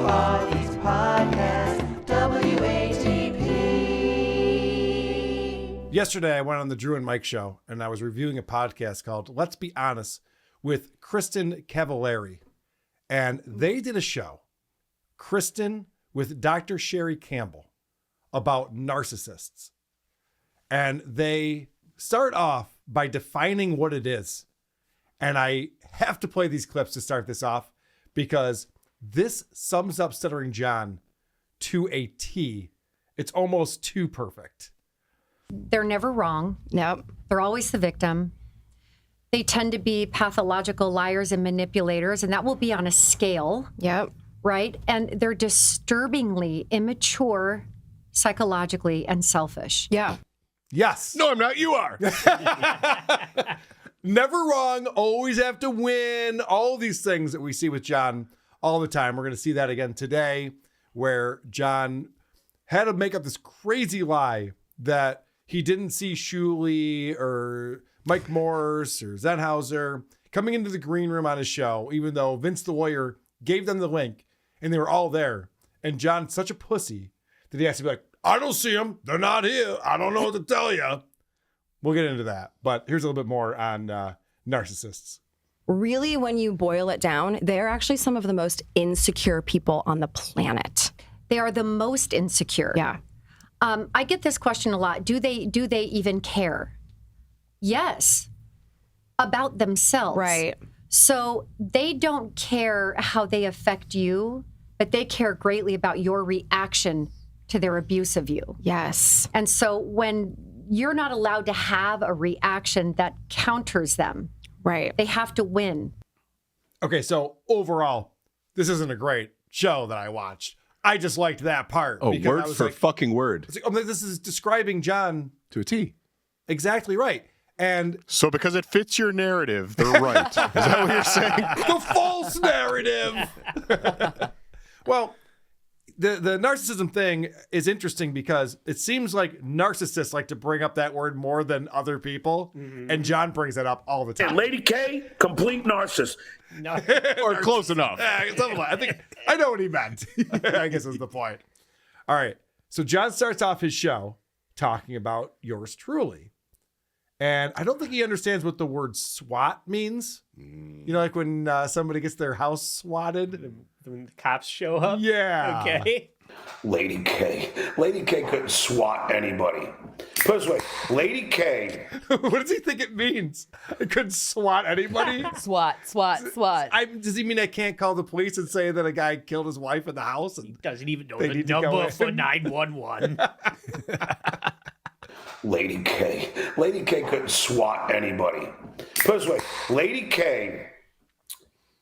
East Podcast, WATP. Yesterday, I went on the Drew and Mike show, and I was reviewing a podcast called Let's Be Honest with Kristen Cavallari. And they did a show, Kristen with Dr. Sherry Campbell, about narcissists. And they start off by defining what it is. And I have to play these clips to start this off because this sums up Stuttering John to a T. It's almost too perfect. They're never wrong. Nope. They're always the victim. They tend to be pathological liars and manipulators, and that will be on a scale. Yep. Right? And they're disturbingly immature psychologically and selfish. Yeah. Yes. No, I'm not. You are. Never wrong. Always have to win. All these things that we see with John all the time. We're going to see that again today, where John had to make up this crazy lie that he didn't see Shuley or Mike Morse or Zenhauser coming into the green room on his show, even though Vince the lawyer gave them the link and they were all there. And John's such a pussy that he has to be like, I don't see them. They're not here. I don't know what to tell you. We'll get into that. But here's a little bit more on narcissists. Really, when you boil it down, they're actually some of the most insecure people on the planet. They are the most insecure. Yeah. I get this question a lot. Do they even care? Yes. About themselves. Right. So they don't care how they affect you, but they care greatly about your reaction to their abuse of you. Yes. And so when you're not allowed to have a reaction that counters them, right, they have to win. Okay, so overall, this isn't a great show that I watched. I just liked that part. Oh, because I word was for like, fucking word. it's like, oh, this is describing John To a T. exactly right. And So because it fits your narrative, they're right. Is that what you're saying? the false narrative. Well, the narcissism thing is interesting because it seems like narcissists like to bring up that word more than other people. Mm-hmm. And John brings it up all the time. And Lady K, complete narcissist. Or close enough. I think I know what he meant. I guess is the point. All right. So John starts off his show talking about yours truly. And I don't think he understands what the word SWAT means. You know, like when somebody gets their house swatted. When the cops show up? Yeah. Okay. Lady K couldn't swat anybody. Put it this way, Lady K. What does he think it means? I couldn't swat anybody? SWAT. Does he mean I can't call the police and say that a guy killed his wife in the house? And Doesn't even know they the need to go number in. for 911. Lady K couldn't swat anybody. Put it this way, Lady K.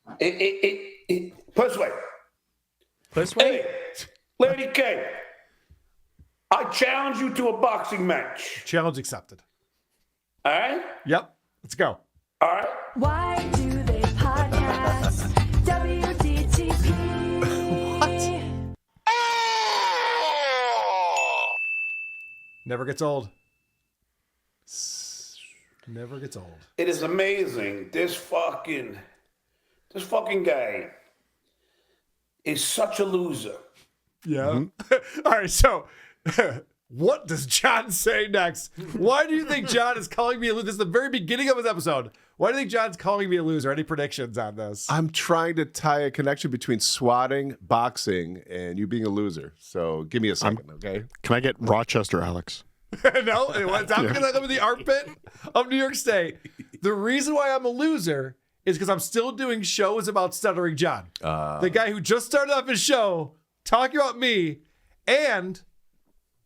Put it this way. This way? Hey, Lady K. I challenge you to a boxing match. Challenge accepted. All right? Yep. Let's go. All right? Why do they podcast? WDTP. What? Never gets old. Never gets old. It is amazing. This fucking guy is such a loser. Yeah. All right. So, what does John say next? Why do you think John is calling me a loser? This is the very beginning of his episode. Why do you think John's calling me a loser? Any predictions on this? I'm trying to tie a connection between swatting, boxing, and you being a loser. So give me a second, okay? Can I get Rochester, Alex? No, it's not because I live in the armpit of New York State. The reason why I'm a loser is because I'm still doing shows about Stuttering John. The guy who just started off his show talking about me and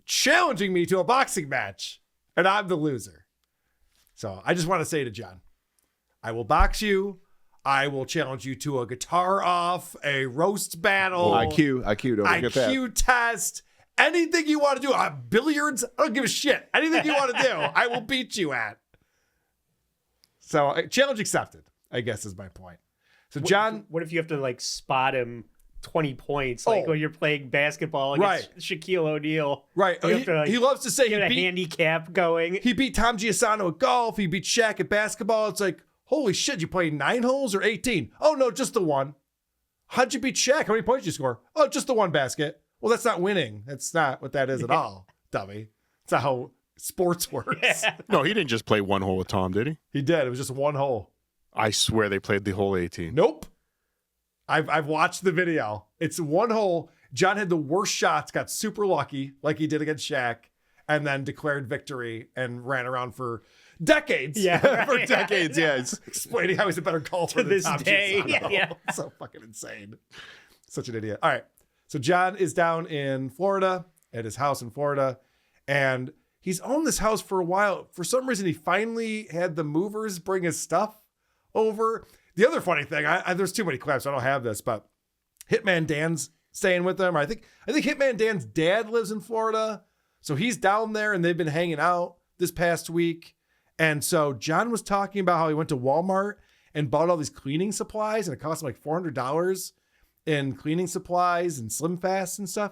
challenging me to a boxing match. And I'm the loser. So I just want to say to John, I will box you. I will challenge you to a guitar off, a roast battle. IQ, don't forget that. IQ test. Anything you want to do. Billiards, I don't give a shit. Anything you want to do, I will beat you at. So challenge accepted, I guess is my point. So John. What if you have to like spot him 20 points, like when you're playing basketball against Shaquille O'Neal? Right. He loves to say he beat a handicap going. He beat Tom Giussano at golf. He beat Shaq at basketball. It's like, holy shit, you played 9 holes or 18? Oh, no, just the one. how'd you beat Shaq? How many points did you score? Oh, just the one basket. Well, that's not winning. That's not what that is at all, dummy. That's not how sports works. Yeah. No, he didn't just play one hole with Tom, did he? He did. It was just one hole. I swear they played the whole 18. Nope. I've watched the video. It's one hole. John had the worst shots, got super lucky, like he did against Shaq, and then declared victory and ran around for decades. Yeah, for right. decades. Yeah, it's explaining how he's a better golfer To than this Tom day. Giussano. Yeah. So fucking insane. Such an idiot. All right. So John is down in Florida at his house in Florida, and he's owned this house for a while. For some reason, he finally had the movers bring his stuff over. The other funny thing, there's too many clips. I don't have this, but Hitman Dan's staying with them. I think Hitman Dan's dad lives in Florida, so he's down there, and they've been hanging out this past week. And so John was talking about how he went to Walmart and bought all these cleaning supplies, and it cost him like $400 in cleaning supplies and Slim Fast and stuff.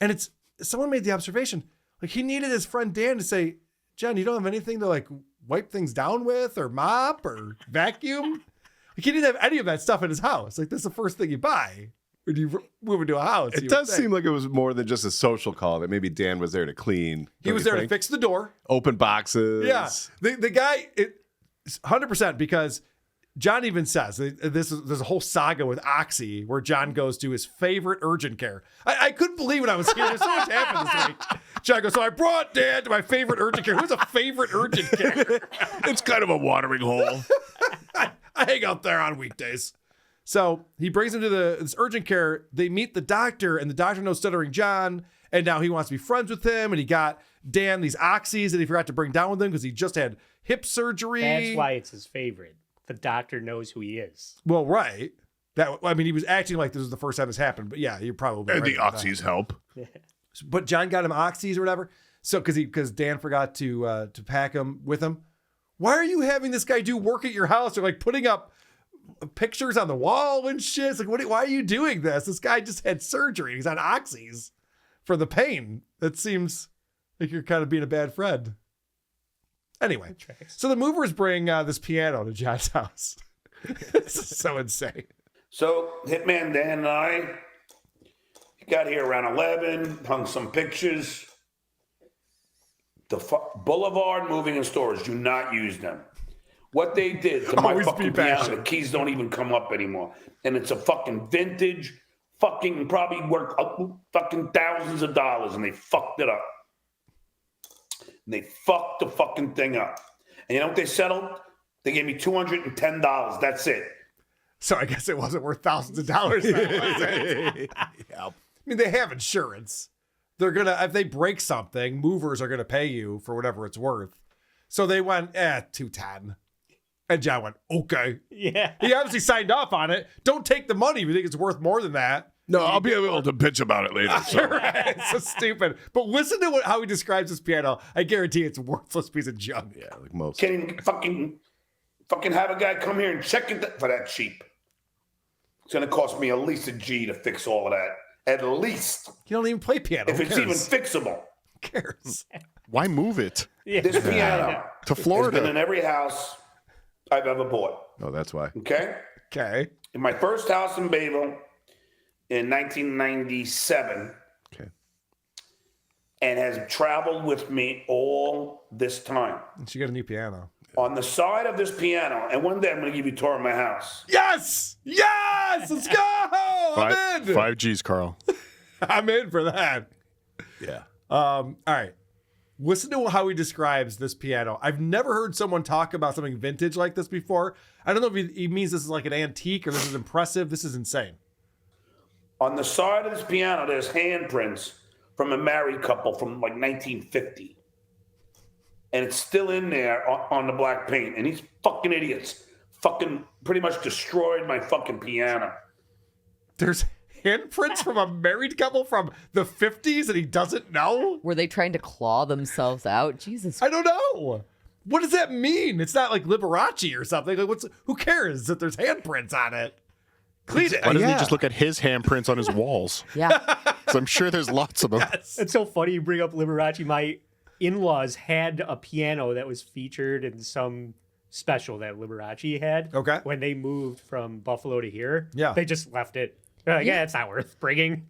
And someone made the observation, like he needed his friend Dan to say, John, you don't have anything to like wipe things down with or mop or vacuum? Like he didn't have any of that stuff in his house. Like that's the first thing you buy when you move into a house. It does seem like it was more than just a social call, that maybe Dan was there to clean. He was there to fix the door. Open boxes. Yeah. The guy, 100%, because John even says there's a whole saga with Oxy where John goes to his favorite urgent care. I couldn't believe when I was here. There's so much happened this week. John goes, so I brought Dan to my favorite urgent care. Who's a favorite urgent care? It's kind of a watering hole. I hang out there on weekdays. So he brings him to this urgent care. They meet the doctor, and the doctor knows Stuttering John, and now he wants to be friends with him. And he got Dan these Oxys that he forgot to bring down with him because he just had hip surgery. That's why it's his favorite. The doctor knows who he is. Well, right. He was acting like this was the first time this happened, but yeah, you're probably And right the about Oxys help. But John got him Oxys or whatever. So because Dan forgot to pack them with him. Why are you having this guy do work at your house or like putting up pictures on the wall and shit? It's like, why are you doing this? This guy just had surgery. He's on Oxys for the pain. That seems like you're kind of being a bad friend. Anyway, so the movers bring this piano to John's house. This is so insane. So Hitman Dan and I got here around 11, hung some pictures. The Boulevard Moving and Storage, do not use them. What they did to my Always fucking be piano, passionate. the keys don't even come up anymore. And it's a fucking vintage, fucking probably worth fucking thousands of dollars, and they fucked it up. And they fucked the fucking thing up. And you know what they settled? They gave me $210. That's it. So I guess it wasn't worth thousands of dollars. Then, was it? Yeah. I mean, they have insurance. They're gonna, if they break something, movers are gonna pay you for whatever it's worth. So they went, $210. And John went, okay. Yeah. He obviously signed off on it. Don't take the money if you think it's worth more than that. No, I'll be able to bitch about it later. So. Right. It's so stupid. But listen to how he describes this piano. I guarantee it's a worthless piece of junk. Yeah, like most. Can't even fucking have a guy come here and check it for that cheap. It's gonna cost me at least a G to fix all of that. At least. You don't even play piano. If Who it's cares? even fixable. Who cares? Why move it Yeah. This piano to has been Florida? in every house I've ever bought. Oh, that's why. Okay? Okay. In my first house in Bayville in 1997, Okay. and has traveled with me all this time. She got a new piano. On the side of this piano, and one day I'm going to give you a tour of my house. Yes! Yes! Let's go! I'm in! 5Gs, Carl. I'm in for that. Yeah. All right. Listen to how he describes this piano. I've never heard someone talk about something vintage like this before. I don't know if he means this is like an antique or this is impressive. This is insane. On the side of this piano, there's handprints from a married couple from like 1950. And it's still in there on the black paint. And these fucking idiots fucking pretty much destroyed my fucking piano. There's handprints from a married couple from the 50s and he doesn't know? Were they trying to claw themselves out? Jesus. I don't know. What does that mean? It's not like Liberace or something. Like, who cares that there's handprints on it? Clean it. Why doesn't he just look at his handprints on his walls? Yeah. So I'm sure there's lots of them. It's so funny you bring up Liberace. My in-laws had a piano that was featured in some special that Liberace had. Okay. When they moved from Buffalo to here, Yeah. they just left it. They're like, yeah, it's not worth bringing.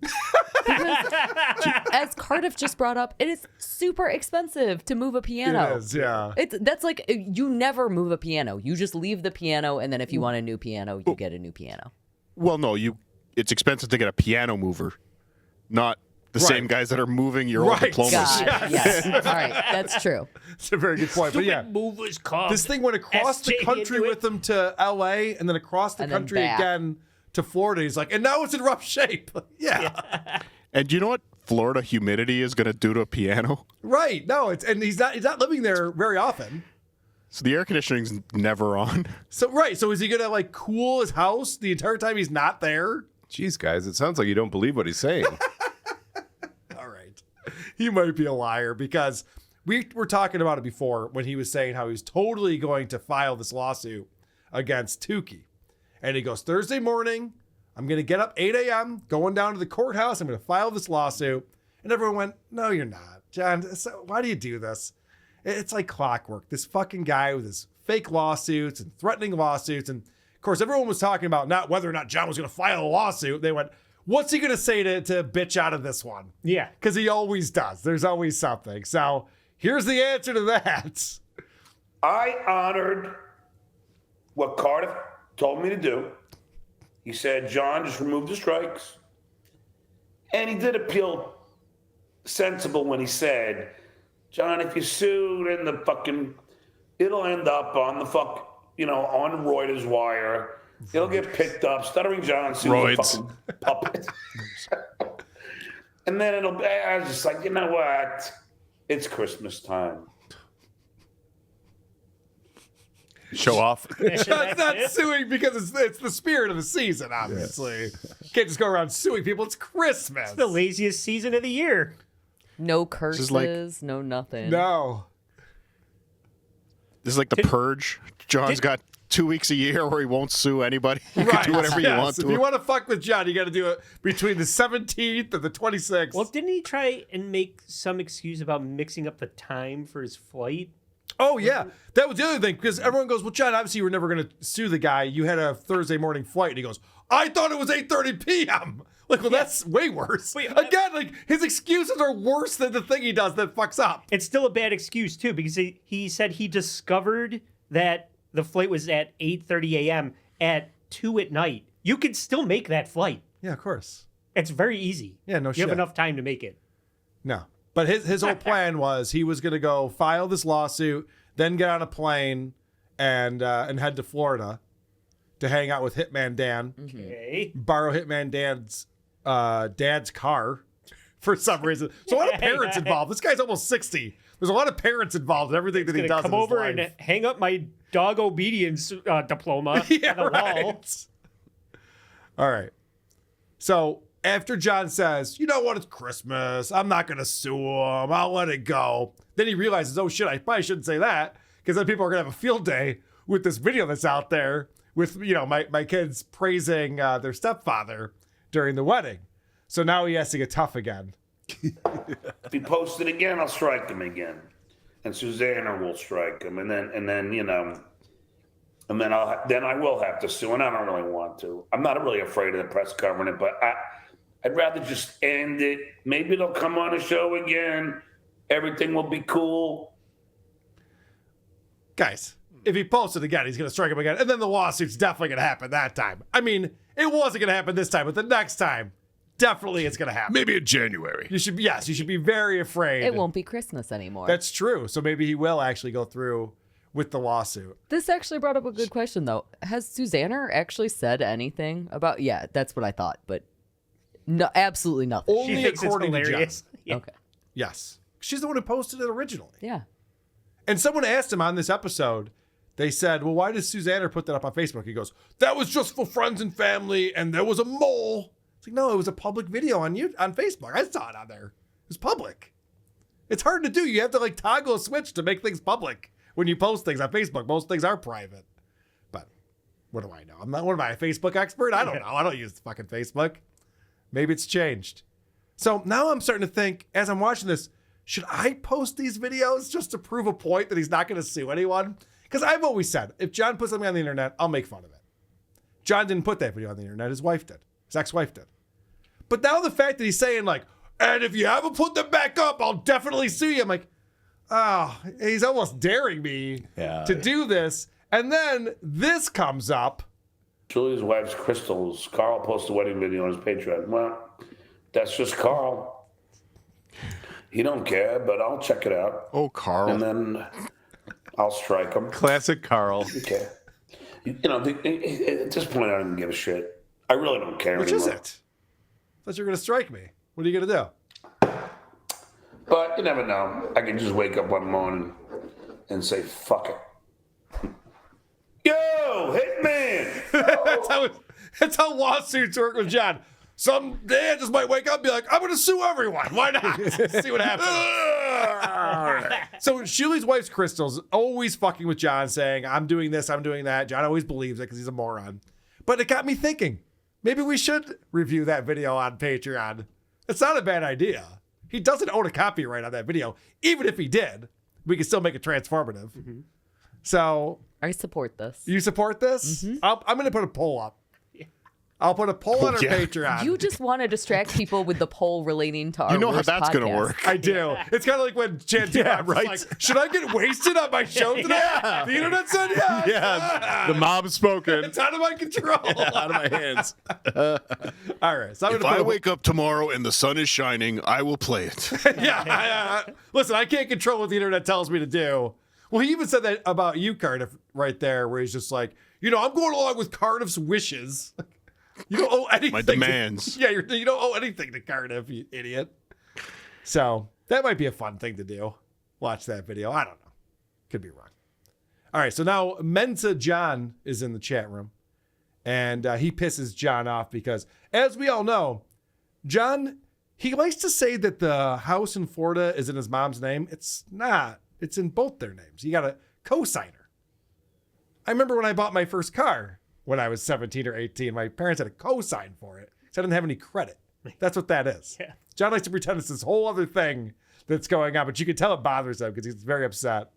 As Cardiff just brought up, it is super expensive to move a piano. It is, yeah. That's like you never move a piano. You just leave the piano, and then if you want a new piano, you get a new piano. Well, no, it's expensive to get a piano mover, not the Right. same guys that are moving your old Right. diplomas. God, yes. All right, that's true. It's a very good point. But yeah, Movers come. this thing went across the SJ country into with him to LA and then across the And then country back. again to Florida. He's like, and now it's in rough shape. Yeah. And do you know what Florida humidity is going to do to a piano? Right. No, and he's not living there very often. So the air conditioning's never on. So so is he gonna like cool his house the entire time he's not there? Jeez, guys, it sounds like you don't believe what he's saying. All right. He might be a liar because we were talking about it before when he was saying how he's totally going to file this lawsuit against Tukey. And he goes, Thursday morning, I'm going to get up 8 a.m., going down to the courthouse. I'm going to file this lawsuit. And everyone went, no, you're not. John, why do you do this? It's like clockwork. This fucking guy with his fake lawsuits and threatening lawsuits. And of course, everyone was talking about not whether or not John was going to file a lawsuit. They went, what's he going to say to bitch out of this one? Yeah. Because he always does. There's always something. So here's the answer to that. I honored what Cardiff told me to do. He said, John, just remove the strikes. And he did appeal sensible when he said, John, if you sue, then it'll end up on on Reuters wire. It'll get picked up. Stuttering John sues the fucking puppet. And then I was just like, you know what? It's Christmas time. Show off. John's not suing because it's the spirit of the season, obviously. You can't just go around suing people. It's Christmas. The laziest season of the year. No curses, is like- no nothing. No. This is like the purge. John's got 2 weeks a year where he won't sue anybody. You can do whatever you want If to you him. want to fuck with John, you got to do it between the 17th and the 26th. Well, didn't he try and make some excuse about mixing up the time for his flight? Oh, yeah. That was the other thing, because everyone goes, well, John, obviously you were never going to sue the guy. You had a Thursday morning flight. And he goes, I thought it was 8:30 p.m. Like, well, that's way worse. Again, like, his excuses are worse than the thing he does that fucks up. It's still a bad excuse, too, because he said he discovered that the flight was at 8:30 a.m. at 2 at night. You could still make that flight. Yeah, of course. It's very easy. Yeah, no You shit. have enough time to make it. No. But his whole plan was he was going to go file this lawsuit, then get on a plane and head to Florida to hang out with Hitman Dan, Okay. borrow Hitman Dan's dad's car for some reason. So a lot of parents involved. This guy's almost 60. There's a lot of parents involved in everything that he Gonna does come in his over life. and hang up my dog obedience diploma Yeah, on the wall. right. All right. So after John says, you know what, it's Christmas. I'm not going to sue him. I'll let it go. Then he realizes, oh, shit, I probably shouldn't say that because then people are going to have a field day with this video that's out there with, my kids praising their stepfather during the wedding. So now he has to get tough again. If he posts it again, I'll strike him again. And Susanna will strike him. And then I will have to sue, and I don't really want to. I'm not really afraid of the press covering it, but I'd rather just end it. Maybe they'll come on a show again. Everything will be cool. Guys, if he posts it again, he's going to strike him again. And then the lawsuit's definitely going to happen that time. I mean, it wasn't going to happen this time, but the next time, definitely it's going to happen. Maybe in January. You should be very afraid. It won't be Christmas anymore. That's true. So maybe he will actually go through with the lawsuit. This actually brought up a good question, though. Has Susanna actually said anything about? Yeah, that's what I thought, but no, absolutely nothing. Only She thinks it's according to John. hilarious. Yeah. Okay. Yes. She's the one who posted it originally. Yeah. And someone asked him on this episode, they said, well, why does Susanna put that up on Facebook? He goes, that was just for friends and family, and there was a mole. It's like, no, it was a public video on Facebook. I saw it on there. It was public. It's hard to do. You have to toggle a switch to make things public when you post things on Facebook. Most things are private. But what do I know? What am I, a Facebook expert? I don't know. I don't use fucking Facebook. Maybe it's changed. So now I'm starting to think, as I'm watching this, should I post these videos just to prove a point that he's not going to sue anyone? Because I've always said, if John puts something on the internet, I'll make fun of it. John didn't put that video on the internet. His wife did. His ex-wife did. But now the fact that he's saying like, and if you haven't put them back up, I'll definitely sue you. I'm like, oh, he's almost daring me to do this. And then this comes up. Julie's wife's crystals. Carl posted a wedding video on his Patreon. Well, that's just Carl. He don't care, but I'll check it out. Oh, Carl. And then I'll strike him. Classic Carl. Okay. At this point, I don't give a shit. I really don't care Which anymore. is it? I thought you were going to strike me. What are you going to do? But you never know. I can just wake up one morning and say, fuck it. Yo, Hitman! That's how lawsuits work with John. Someday I just might wake up and be like, I'm going to sue everyone. Why not? See what happens. So Shuley's wife's crystals always fucking with John, saying, I'm doing this, I'm doing that. John always believes it because he's a moron. But it got me thinking, maybe we should review that video on Patreon. It's not a bad idea. He doesn't own a copyright on that video. Even if he did, we can still make it transformative. Mm-hmm. So I support this. you support this? Mm-hmm. I'm going to put a poll up. I'll put a poll on our Patreon. You just want to distract people with the poll relating to our You know how worst that's going to podcast. work. I do. It's kind of like when Chad right. like, should I get wasted on my show today? The internet said yes. Yeah, the mob's spoken. It's out of my control. Out of my hands. All right. So I'm If gonna I put wake up tomorrow and the sun is shining, I will play it. listen, I can't control what the internet tells me to do. Well, he even said that about you, Cardiff, right there, where he's just like, I'm going along with Cardiff's wishes. You don't owe anything. My demands. You don't owe anything to Cardiff, you idiot. So that might be a fun thing to do. Watch that video. I don't know. Could be wrong. All right. So now Mensa John is in the chat room. And he pisses John off because, as we all know, John, he likes to say that the house in Florida is in his mom's name. It's not. It's in both their names. You got a co-signer. I remember when I bought my first car. When I was 17 or 18, my parents had a co-sign for it. So I didn't have any credit. That's what that is. Yeah. John likes to pretend it's this whole other thing that's going on, but you can tell it bothers him because he's very upset.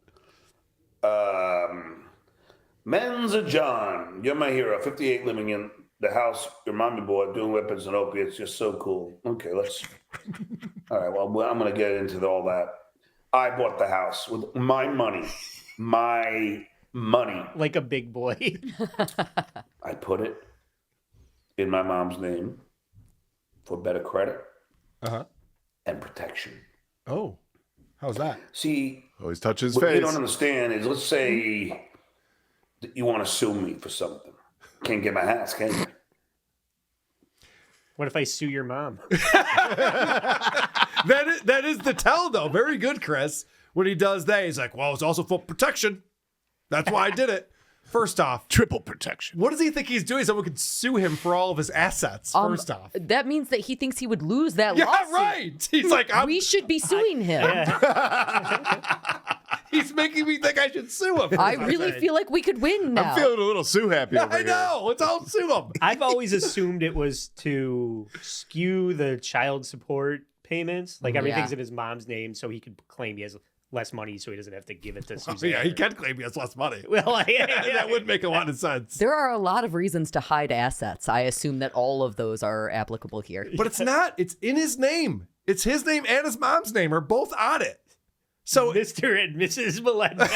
Mensa John, you're my hero. 58 living in the house your mommy bought, doing weapons and opiates. You're so cool. Okay, let's. All right, well, I'm going to get into all that. I bought the house with my money. Like a big boy. I put it in my mom's name for better credit and protection. Oh, how's that? See, Always touch his what face. you don't understand is, let's say that you want to sue me for something. Can't get my house, can you? What if I sue your mom? That is the tell, though. Very good, Chris. When he does that, he's like, well, it's also for protection. That's why I did it. First off, Triple protection. what does he think he's doing? Someone could sue him for all of his assets, first off. That means that he thinks he would lose that Yeah, lawsuit. right. He's like, We should be suing him. he's making me think I should sue him. I really feel like we could win now. I'm feeling a little Sue happy over I here. know. Let's all sue him. I've always assumed it was to skew the child support payments. Like everything's in his mom's name, so he could claim he has less money, so he doesn't have to give it to Suzanne. Yeah, he can claim he has less money. Well, That would make a lot of sense. There are a lot of reasons to hide assets. I assume that all of those are applicable here. But it's not. It's in his name. It's his name and his mom's name are both on it. So Mr. and Mrs. Melendez.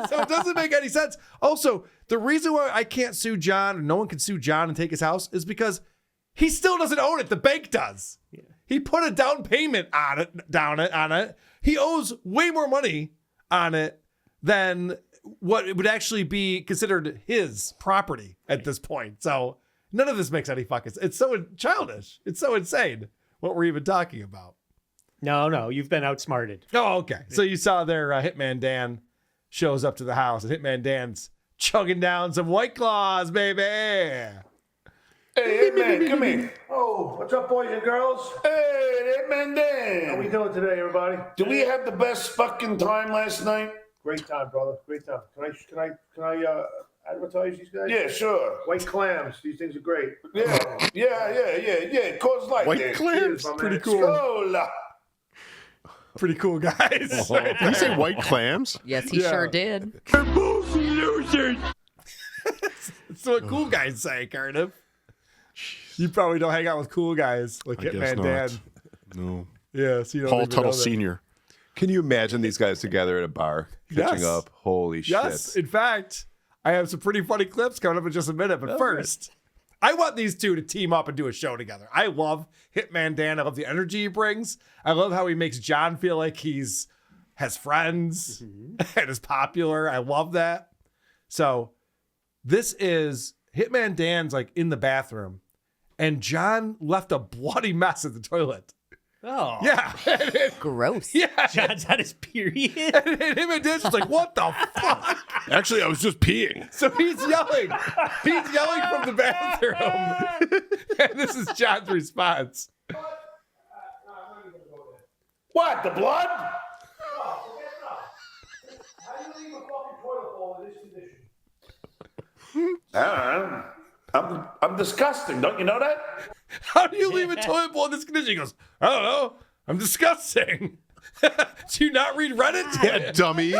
so it doesn't make any sense. Also, the reason why I can't sue John, or no one can sue John and take his house, is because he still doesn't own it. The bank does. Yeah. He put a down payment on it. He owes way more money on it than what it would actually be considered his property at this point. So none of this makes any fucking sense. It's so childish. It's so insane what we're even talking about. No, you've been outsmarted. Oh, okay. So you saw there, Hitman Dan shows up to the house, and Hitman Dan's chugging down some White Claws, baby. Hey, man, come here. Oh, what's up, boys and girls? Hey, Hitman Dan. How we doing today, everybody? Did we have the best fucking time last night? Great time, brother. Great time. Can I advertise these guys? Yeah, sure. White clams. These things are great. Yeah. Cause light White there. clams. Pretty cool. Cola. Pretty cool guys. Did you say white clams? Yes, he sure did. Boozy losers. That's what cool guys say, Cardiff. You probably don't hang out with cool guys like Hitman Dan. No. Yeah, so you don't Paul even know Tuttle that. Sr. Can you imagine these guys together at a bar pitching Yes. up? Holy Yes, shit! in fact, I have some pretty funny clips coming up in just a minute. But first, I want these two to team up and do a show together. I love Hitman Dan. I love the energy he brings. I love how he makes John feel like has friends and is popular. I love that. So this is Hitman Dan's like in the bathroom, and John left a bloody mess at the toilet. Oh. Yeah. Gross. Yeah. John's on his period. And him and Dan's just like, what the fuck? Actually, I was just peeing. So he's yelling. He's yelling from the bathroom. And this is John's response. What? The blood? How do you leave a fucking toilet bowl in this condition? I don't know. I'm disgusting. Don't you know that? How do you leave a toilet bowl in this condition? He goes, I don't know. I'm disgusting. Do you not read Reddit? Yeah, dummy.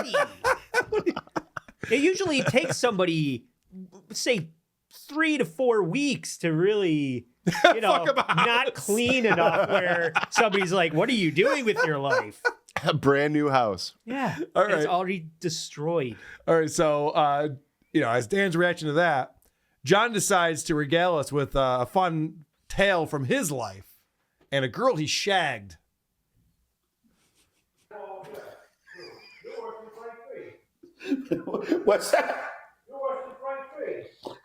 It usually takes somebody, say, 3 to 4 weeks to really, Fuck up a not house. clean enough where somebody's like, what are you doing with your life? A brand new house. Yeah. All right. It's already destroyed. All right. So, as Dan's reaction to that, John decides to regale us with a fun tale from his life and a girl he shagged. What's that?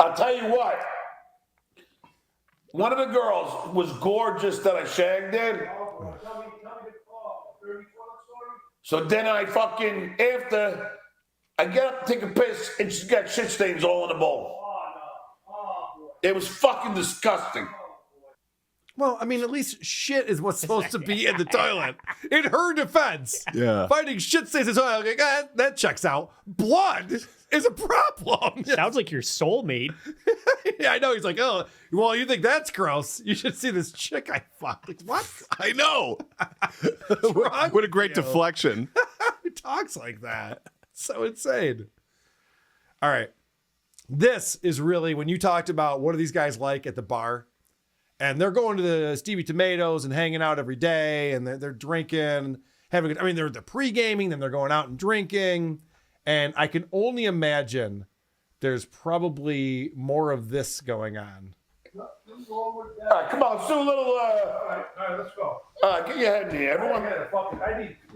I'll tell you what. One of the girls was gorgeous that I shagged in. So then after I get up to take a piss and she's got shit stains all in the bowl. It was fucking disgusting. Well, I mean, at least shit is what's supposed to be in the toilet. In her defense, Yeah. finding shit stains in the toilet, like, that checks out. Blood is a problem. Sounds like your soulmate. Yeah, I know. He's like, oh, well, you think that's gross? You should see this chick I fucked. Like, what? I know. wrong What a with great you? deflection. Who talks like that? So insane. All right. This is really when you talked about what are these guys like at the bar, and they're going to the Stevie Tomatoes and hanging out every day, and they're drinking, having. I mean, they're pre-gaming, then they're going out and drinking, and I can only imagine there's probably more of this going on. All right, come on, let's do a little. All right, let's go. Get your head in here, everyone. You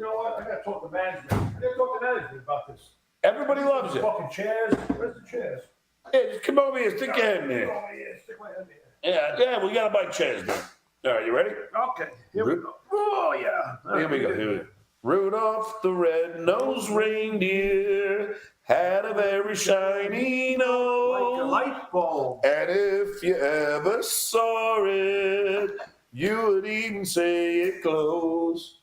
know what? I gotta talk to management. I gotta talk to management about this. Everybody loves you. Fucking chairs. Where's the chairs? Yeah, just come over here, stick your head in here. Oh, yeah, stick my head in here. Yeah, we gotta buy chairs then. All right, you ready? Okay, here we go. Oh, yeah. Here we go. Here we go. Rudolph the red-nosed reindeer had a very shiny nose. Like a light bulb. And if you ever saw it, you would even say it glows.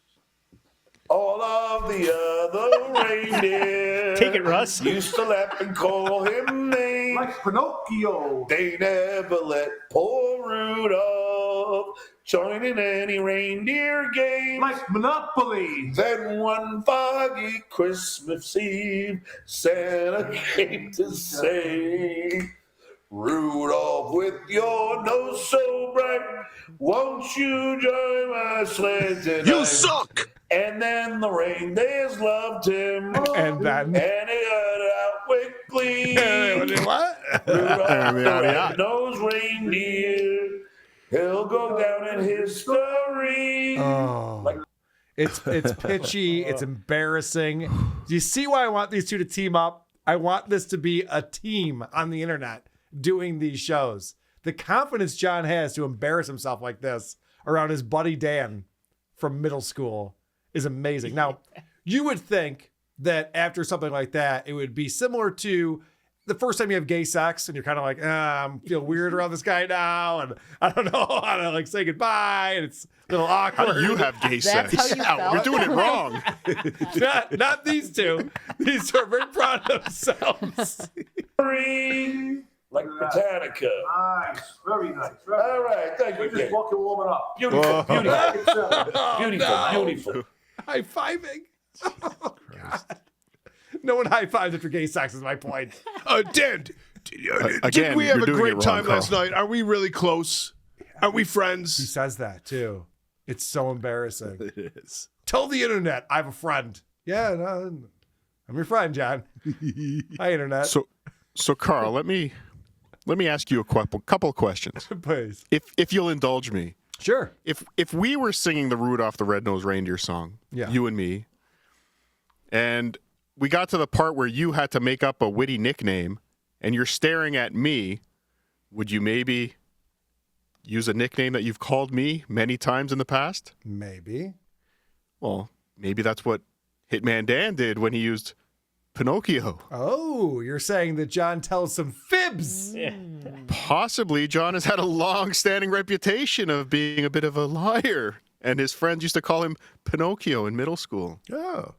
All of the other reindeer Take it, Russ. used to laugh and call him names. Like Pinocchio. They never let poor Rudolph join in any reindeer game. Like Monopoly. Then one foggy Christmas Eve, Santa came to say, Rudolph, with your nose so bright, won't you join my sled tonight? You suck! And then the reindeers loved him, And then and he got out quickly. what? Rudolph the red-nosed reindeer, he'll go down in history. Oh. It's pitchy. It's embarrassing. Do you see why I want these two to team up? I want this to be a team on the internet doing these shows. The confidence John has to embarrass himself like this around his buddy Dan from middle school is amazing. Now, you would think that after something like that, it would be similar to the first time you have gay sex and you're kind of like, I feel weird around this guy now. And I don't know how to like say goodbye. And it's a little awkward. How do you have gay sex? That's how you felt? You're doing it wrong. not these two. These two are very proud of themselves. Like Britannica. Nice. Very nice. All right, thank We're you. just Dave. fucking warming up. Beautiful, beautiful, Oh, beautiful, no. beautiful. High fiving. Oh, God. No one high fives after gay sex is my point. Dan, Again, did we have you're a doing great it wrong, time last Carl. night? Are we really close? Are we He friends? says that too. It's so embarrassing. It is. Tell the internet I have a friend. Yeah, no, I'm your friend, John. Hi, internet. So Carl, let me ask you a couple of questions, Please. if you'll indulge me. Sure. If we were singing the Rudolph the Red-Nosed Reindeer song, Yeah. you and me, and we got to the part where you had to make up a witty nickname, and you're staring at me, would you maybe use a nickname that you've called me many times in the past? Maybe. Well, maybe that's what Hitman Dan did when he used Pinocchio. Oh, you're saying that John tells some fibs. Possibly, John has had a long-standing reputation of being a bit of a liar, and his friends used to call him Pinocchio in middle school. Oh.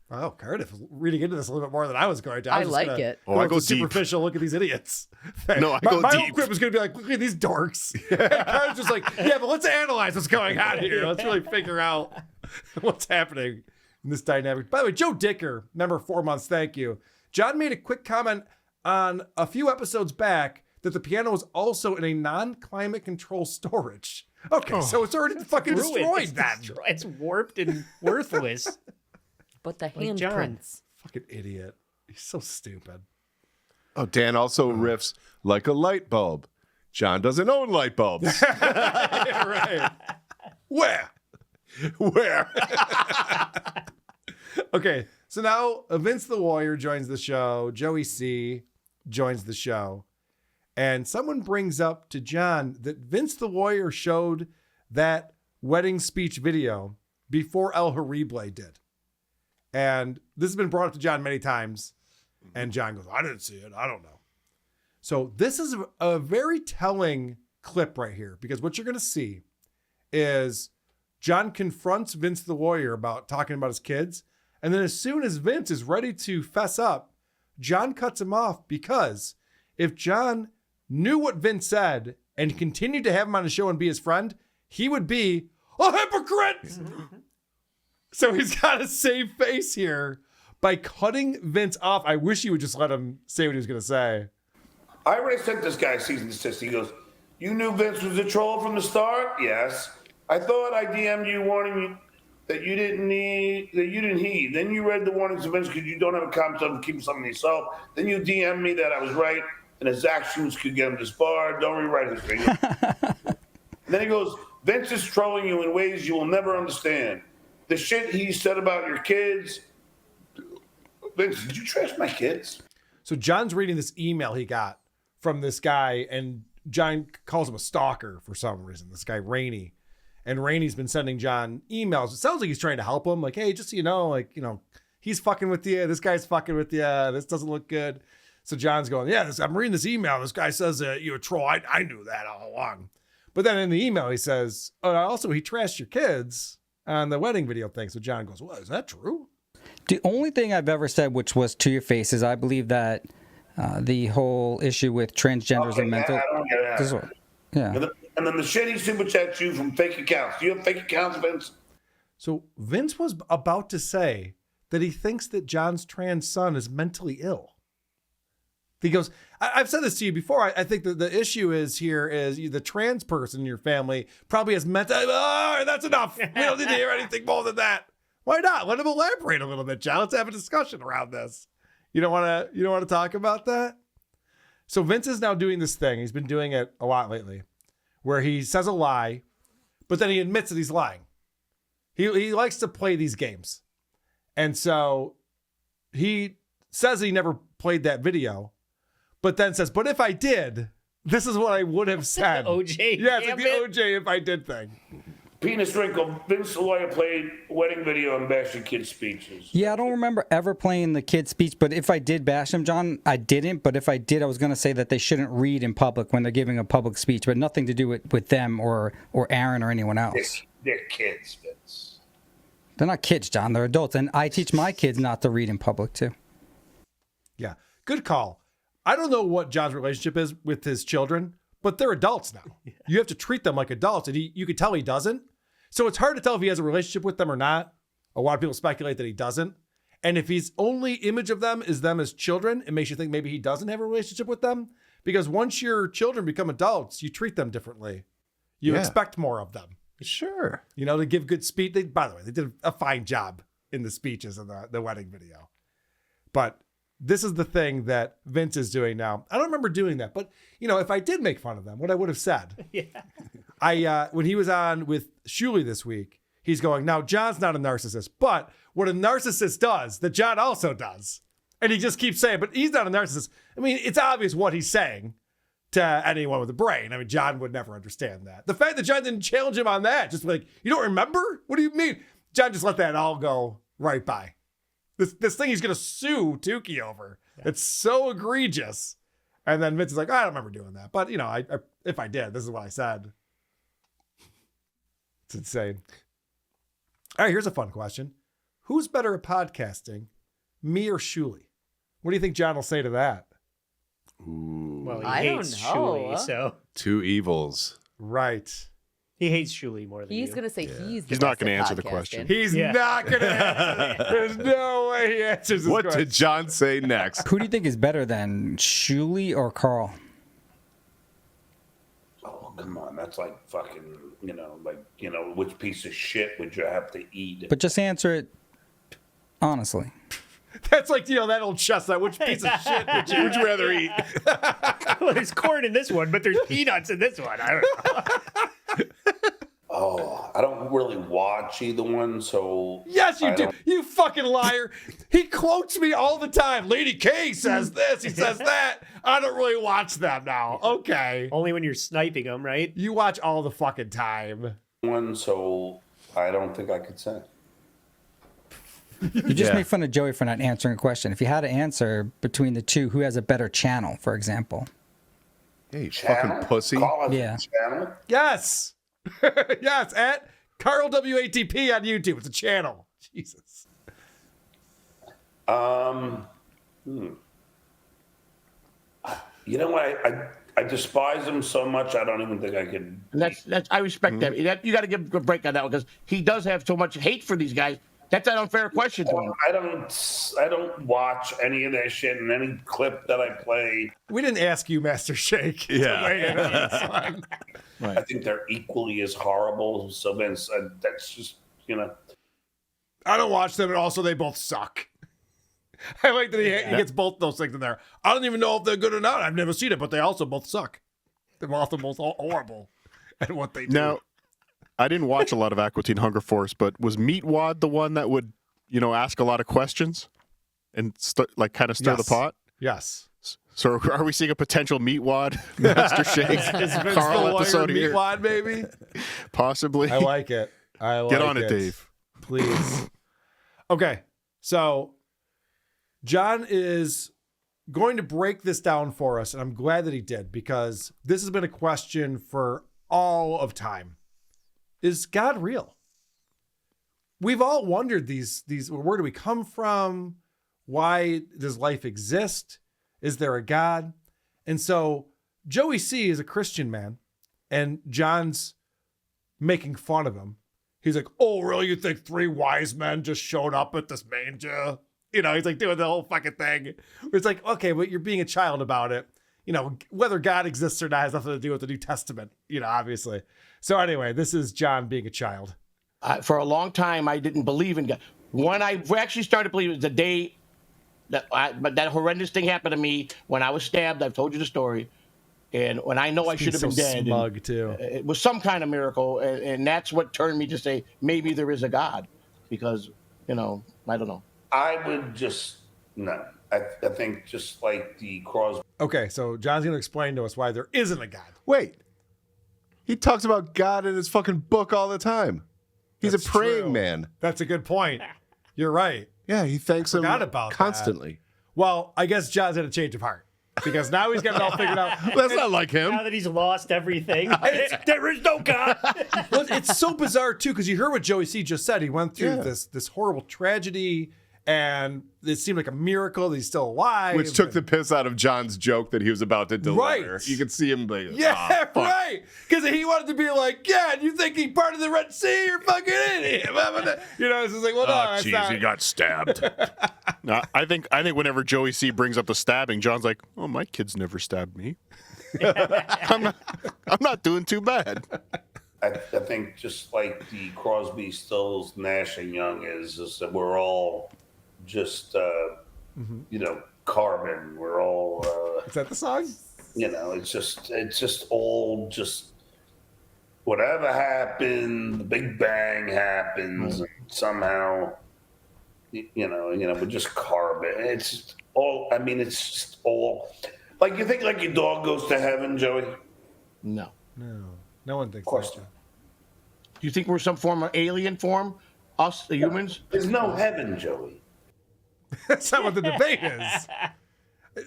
Wow, Cardiff is reading into this a little bit more than I was going to. I was just like gonna it. Oh, I with go the deep. superficial look at these idiots. No, I my, go my whole deep. quip was going to be like, look at these dorks. And Cardiff's just like, yeah, but let's analyze what's going on here. Let's really figure out what's happening in this dynamic. By the way, Joe Dicker, member 4 months, thank you. John made a quick comment on a few episodes back that the piano was also in a non-climate control storage. Okay, so it's already fucking Ruined. destroyed It's then. It's warped and worthless. But the Like John. handprints. Fucking idiot. He's so stupid. Oh, Dan also riffs like a light bulb. John doesn't own light bulbs. Yeah, right. Where? Where? Okay, so now Vince the Warrior joins the show. Joey C joins the show. And someone brings up to John that Vince the Warrior showed that wedding speech video before El Horrible did. And this has been brought up to John many times. And John goes, I didn't see it. I don't know. So this is a very telling clip right here, because what you're going to see is John confronts Vince the Warrior about talking about his kids. And then as soon as Vince is ready to fess up, John cuts him off, because if John knew what Vince said and continued to have him on his show and be his friend, he would be a hypocrite. So he's got to save face here by cutting Vince off. I wish he would just let him say what he was going to say. I already sent this guy cease and desist. He goes, you knew Vince was a troll from the start? Yes. I thought I DM'd you warning you that you didn't heed. Then you read the warnings of Vince because you don't have a concept of keeping something to yourself. Then you DM'd me that I was right and his actions could get him disbarred. Don't rewrite history. Then he goes, Vince is trolling you in ways you will never understand. The shit he said about your kids. Vince, did you trash my kids? So John's reading this email he got from this guy, and John calls him a stalker for some reason, this guy Rainey. And Rainey's been sending John emails. It sounds like he's trying to help him. Like, hey, just so you know, like, you know, he's fucking with you. This guy's fucking with you. This doesn't look good. So John's going, yeah, I'm reading this email. This guy says you're a troll. I knew that all along. But then in the email, he says, oh, also, he trashed your kids on the wedding video thing. So John goes, well, is that true? The only thing I've ever said, which was to your face, is I believe that the whole issue with transgenders and mental. I don't get that. Yeah. And then the shitty super chats you from fake accounts. Do you have fake accounts, Vince? So Vince was about to say that he thinks that John's trans son is mentally ill. He goes, I've said this to you before. I think that the issue is here is the trans person in your family probably has mental. Oh, that's enough. We don't need to hear anything more than that. Why not? Let him elaborate a little bit, John. Let's have a discussion around this. You don't want to talk about that? So Vince is now doing this thing. He's been doing it a lot lately, where he says a lie, but then he admits that he's lying. He likes to play these games. And so he says he never played that video, but then says, but if I did, this is what I would have said. OJ. Yeah, it's like damn the it. OJ if I did thing. Penis wrinkle. Vince the lawyer played wedding video and bashing kids' speeches. Yeah, I don't remember ever playing the kid's speech, but if I did bash him, John, I didn't. But if I did, I was going to say that they shouldn't read in public when they're giving a public speech, but nothing to do with them or Aaron or anyone else. They're kids, Vince. They're not kids, John. They're adults. And I teach my kids not to read in public, too. Yeah, good call. I don't know what John's relationship is with his children, but they're adults now. Yeah. You have to treat them like adults, and you could tell he doesn't. So it's hard to tell if he has a relationship with them or not. A lot of people speculate that he doesn't. And if his only image of them is them as children, it makes you think maybe he doesn't have a relationship with them. Because once your children become adults, you treat them differently. You expect more of them. Sure. You know, to give good speech. By the way, they did a fine job in the speeches in the wedding video. But this is the thing that Vince is doing now. I don't remember doing that. But, you know, if I did make fun of them, what I would have said. When he was on with Shuley this week, he's going, now, John's not a narcissist, but what a narcissist does, that John also does. And he just keeps saying, but he's not a narcissist. I mean, it's obvious what he's saying to anyone with a brain. I mean, John would never understand that. The fact that John didn't challenge him on that, just like, you don't remember? What do you mean? John just let that all go right by. This thing he's going to sue Tukey over. Yeah. It's so egregious. And then Vince is like, I don't remember doing that. But, you know, if I did, this is what I said. It's insane. All right, here's a fun question. Who's better at podcasting, me or Shuley? What do you think John will say to that? Ooh. Well, he I hates don't know. Shuley, so Two evils. Right. he hates Shuley more than He's you. going to say he's He's not going to answer the question. He's not going to answer. There's no way he answers this What question. did John say next? Who do you think is better than Shuley or Carl? Oh, come on. That's like fucking, which piece of shit would you have to eat? But just answer it honestly. That's like, that old chestnut. Which piece of shit would you rather eat? Well, there's corn in this one, but there's peanuts in this one. I don't know. Oh, I don't really watch either one, so... Yes, you do. You fucking liar. He quotes me all the time. Lady K says this. He says that. I don't really watch them now. Okay. Only when you're sniping them, right? You watch all the fucking time. One, so I don't think I could say. You just made fun of Joey for not answering a question. If you had to answer between the two, who has a better channel, for example? Yeah, you Channel? fucking pussy. Call it Yeah. channel? Yes. Yes, at Carl WATP on YouTube. It's a channel. Jesus. You know what? I despise him so much. I don't even think I could. And that's I respect that. You got to give him a break on that one because he does have so much hate for these guys. That's an unfair question to him. I don't watch any of that shit in any clip that I play. We didn't ask you, Master Shake. Yeah. I think they're equally as horrible. So Vince, that's just I don't watch them, and also they both suck. I like that he gets both those things in there. I don't even know if they're good or not. I've never seen it, but they also both suck. They're also both horrible at what they do. Now, I didn't watch a lot of Aqua Teen Hunger Force, but was Meatwad the one that would, ask a lot of questions and kind of stir the pot? Yes. So are we seeing a potential Meatwad Master Shake Is Vince Carl the lawyer episode here? Meatwad, maybe? Possibly. I like it. Get on it, Dave. Please. Okay, so John is going to break this down for us, and I'm glad that he did, because this has been a question for all of time. Is God real? We've all wondered these where do we come from? Why does life exist? Is there a God? And so Joey C is a Christian man, and John's making fun of him. He's like, oh, really? You think 3 wise men just showed up at this manger? He's like doing the whole fucking thing. It's like, okay, but you're being a child about it. Whether God exists or not has nothing to do with the New Testament, obviously. So anyway, this is John being a child. For a long time, I didn't believe in God. When I actually started believing, was the day that horrendous thing happened to me when I was stabbed. I've told you the story. And when I know I should have been dead. Smug too. It was some kind of miracle. And that's what turned me to say, maybe there is a God. Because, I don't know. I would just, no. I think just like the Crosby. Okay, so John's going to explain to us why there isn't a God. Wait. He talks about God in his fucking book all the time. He's That's a praying true. man. That's a good point. You're right. Yeah, he thanks him Forgot about that. constantly. Well, I guess John's had a change of heart because now he's got it all figured out. That's not like him. Now that he's lost everything, there is no God. Well, it's so bizarre too because you heard what Joey C just said. He went through this horrible tragedy, And it seemed like a miracle that he's still alive. Which took the piss out of John's joke that he was about to deliver. Right. You could see him like, Yeah, right. Because he wanted to be like, yeah, you think he part of the Red Sea? You're fucking idiot. You know, it's just like, well, no, that's not. He got stabbed. No, I think whenever Joey C brings up the stabbing, John's like, "Oh, my kids never stabbed me. I'm not doing too bad." I think just like the Crosby, Stills, Nash and Young is that we're all just carbon. We're all is that the song? It's just all just whatever happened, the Big Bang happens, and somehow we're just carbon. It's just all. I mean, it's just all. Like you think like your dog goes to heaven, Joey? No. No one thinks Of course that. not. Do you think we're some form of alien form? Us, the humans? There's no heaven, Joey. That's not what the debate is.